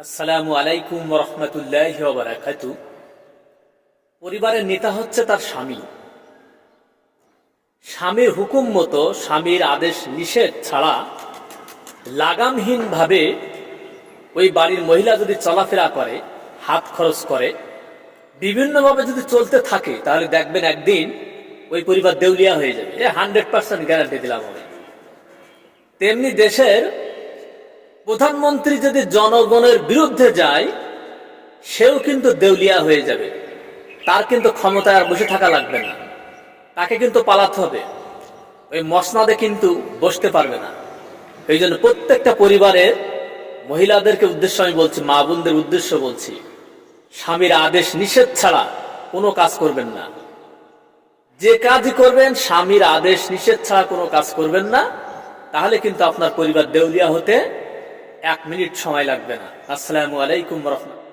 আসসালামু আলাইকুম ওয়া রাহমাতুল্লাহি ওয়া বারাকাতুহু। পরিবারের নেতা হচ্ছে তার স্বামী। স্বামীর হুকুম মতো, স্বামীর আদেশ নিষেধ ছাড়া লাগামহীন ভাবে ওই বাড়ির মহিলা যদি চলাফেরা করে, হাত খরচ করে, বিভিন্নভাবে যদি চলতে থাকে, তাহলে দেখবেন একদিন ওই পরিবার দেউলিয়া হয়ে যাবে। 100% গ্যারান্টি দিলাম আমি। তেমনি দেশের প্রধানমন্ত্রী যদি জনগণের বিরুদ্ধে যায়, সেও কিন্তু দেউলিয়া হয়ে যাবে। তার কিন্তু ক্ষমতায় আর বসে থাকা লাগবে না, তাকে কিন্তু পালাতে হবে। ওই মসনাদে কিন্তু বসতে পারবে না। এই জন্য প্রত্যেকটা পরিবারের মহিলাদেরকে উদ্দেশ্য আমি বলছি, মা বোনদের উদ্দেশ্য বলছি, স্বামীর আদেশ নিষেধ ছাড়া কোনো কাজ করবেন না। যে কাজই করবেন স্বামীর আদেশ নিষেধ ছাড়া কোনো কাজ করবেন না, তাহলে কিন্তু আপনার পরিবার দেউলিয়া হতে 1 মিনিট সময় লাগবে না। আসসালামু আলাইকুম ওয়া রাহমাতুল্লাহ।